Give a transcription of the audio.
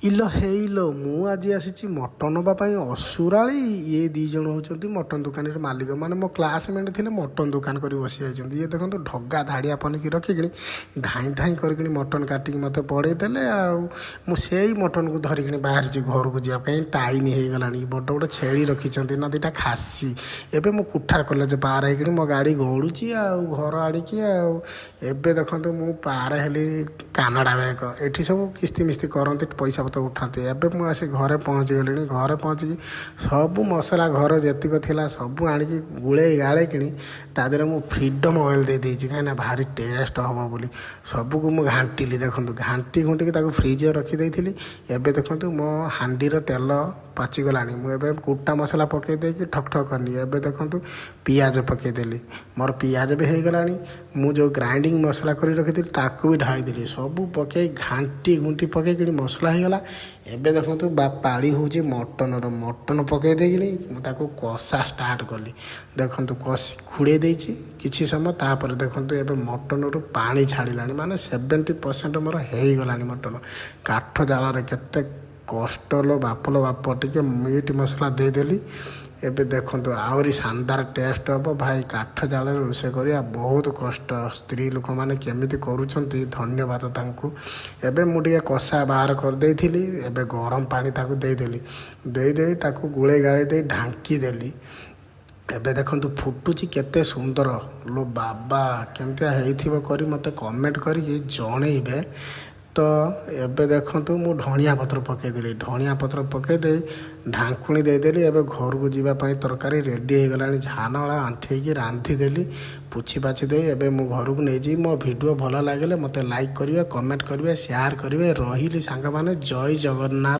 ଇଲୋ ହେଇଲୋ ମୁଁ ଆଜି ଆସିଛି ମଟନ୍ ନେବା ପାଇଁ ଅସୁରାଳି। ଇଏ ଦୁଇ ଜଣ ହେଉଛନ୍ତି ମଟନ୍ ଦୋକାନର ମାଲିକ, ମାନେ ମୋ କ୍ଲାସମେଟ୍ ଥିଲେ ମଟନ୍ ଦୋକାନ କରି ବସି ଯାଇଛନ୍ତି। ଇଏ ଦେଖନ୍ତୁ ଢଗା ଧାଡ଼ିଆ ପନିକି ରଖିକିନି ଧାଇଁ ଧାଇଁ କରିକିନି ମଟନ୍ କାଟିକି ମୋତେ ପଡ଼େଇ ଦେଲେ। ଆଉ ମୁଁ ସେଇ ମଟନ୍କୁ ଧରିକିନି ବାହାରିଛି ଘରକୁ ଯିବା ପାଇଁ। ଟାଇମ୍ ହେଇଗଲାଣି। ବଡ଼ ବଡ଼ ଛେଳି ରଖିଛନ୍ତି ନା ଦୁଇଟା ଖାସି। ଏବେ ମୁଁ କୁଠାର କଲେଜ ପାର ହେଇକିନି ମୋ ଗାଡ଼ି ଗଡ଼ୁଛି ଆଉ ଘର ଆଡ଼ିକି। ଆଉ ଏବେ ଦେଖନ୍ତୁ ମୁଁ ପାର ହେଲି କାନାଡ଼ା ବ୍ୟାଙ୍କ। ଏଠି ସବୁ କିସ୍ତି ମିସ୍ତି କରନ୍ତି, ପଇସା ପତ୍ର ଉଠାନ୍ତି। ଏବେ ମୁଁ ଆସି ଘରେ ପହଞ୍ଚିଗଲିଣି। ଘରେ ପହଞ୍ଚିକି ସବୁ ମସଲା ଘର ଯେତିକ ଥିଲା ସବୁ ଆଣିକି ଗୁଳେଇ ଗାଳେଇକିଣି ତା ଦେହରେ ମୁଁ ଫ୍ରିଡ଼ମ୍ ଅଏଲ୍ ଦେଇଦେଇଛି, କାହିଁକିନା ଭାରି ଟେଷ୍ଟ ହେବ ବୋଲି। ସବୁକୁ ମୁଁ ଘାଣ୍ଟିଲି। ଦେଖନ୍ତୁ ଘାଣ୍ଟି ଘୁଣ୍ଟିକି ତାକୁ ଫ୍ରିଜ୍ରେ ରଖିଦେଇଥିଲି। ଏବେ ଦେଖନ୍ତୁ ମୋ ହାଣ୍ଡିର ତେଲ ପାଚିଗଲାଣି। ମୁଁ ଏବେ କୁଟା ମସଲା ପକାଇ ଦେଇକି ଠକ୍ ଠକ୍ କଲି। ଏବେ ଦେଖନ୍ତୁ ପିଆଜ ପକାଇଦେଲି। ମୋର ପିଆଜ ବି ହେଇଗଲାଣି। ମୁଁ ଯେଉଁ ଗ୍ରାଇଣ୍ଡିଙ୍ଗ ମସଲା କରି ରଖିଥିଲି ତାକୁ ବି ଢାଳିଦେଲି। ସବୁ ପକାଇ ଘାଣ୍ଟି ଘୁଣ୍ଟି ପକାଇକିଣି ମସଲା ହେଇଗଲା। ଏବେ ଦେଖନ୍ତୁ ପାଳି ହେଉଛି ମଟନ୍ର। ମଟନ୍ ପକାଇ ଦେଇକିନି ମୁଁ ତାକୁ କଷା ଷ୍ଟାର୍ଟ କଲି। ଦେଖନ୍ତୁ କଷି ଘୋଡ଼େଇ ଦେଇଛି କିଛି ସମୟ। ତାପରେ ଦେଖନ୍ତୁ ଏବେ ମଟନ୍ରୁ ପାଣି ଛାଡ଼ିଲାଣି, ମାନେ 70% ମୋର ହେଇଗଲାଣି ମଟନ୍। କାଠ ଜାଳରେ କେତେ କଷ୍ଟ ଲୋ ବାପ ଟିକେ ମିଟ୍ ମସଲା ଦେଇଦେଲି। ଏବେ ଦେଖନ୍ତୁ ଆହୁରି ଶାନଦାର ଟେଷ୍ଟ ହେବ। ଭାଇ କାଠ ଜାଳରେ ରୋଷେଇ କରିବା ବହୁତ କଷ୍ଟ। ସ୍ତ୍ରୀ ଲୋକମାନେ କେମିତି କରୁଛନ୍ତି, ଧନ୍ୟବାଦ ତାଙ୍କୁ। ଏବେ ମୁଁ ଟିକେ କଷା ବାହାର କରିଦେଇଥିଲି। ଏବେ ଗରମ ପାଣି ତାକୁ ଦେଇଦେଲି। ଦେଇ ତାକୁ ଗୋଳେଇ ଗାଳେଇ ଦେଇ ଢାଙ୍କି ଦେଲି। ଏବେ ଦେଖନ୍ତୁ ଫୁଟୁଛି କେତେ ସୁନ୍ଦର ଲୋ ବାବା। କେମିତିଆ ହେଇଥିବ କରି ମୋତେ କମେଣ୍ଟ କରିକି ଜଣେଇବେ। ତ ଏବେ ଦେଖନ୍ତୁ ମୁଁ ଧଣିଆ ପତ୍ର ପକାଇଦେଲି। ଧଣିଆ ପତ୍ର ପକାଇ ଦେଇ ଢାଙ୍କୁଣୀ ଦେଇଦେଲି। ଏବେ ଘରକୁ ଯିବା ପାଇଁ ତରକାରୀ ରେଡ଼ି ହେଇଗଲାଣି। ଝାନଳା ଆଣ୍ଠେଇକି ରାନ୍ଧିଦେଲି। ପୋଛି ପାଛି ଦେଇ ଏବେ ମୁଁ ଘରକୁ ନେଇଯିବି। ମୋ ଭିଡ଼ିଓ ଭଲ ଲାଗିଲେ ମୋତେ ଲାଇକ୍ କରିବେ, କମେଣ୍ଟ କରିବେ, ସେୟାର କରିବେ। ରହିଲି ସାଙ୍ଗମାନେ, ଜୟ ଜଗନ୍ନାଥ।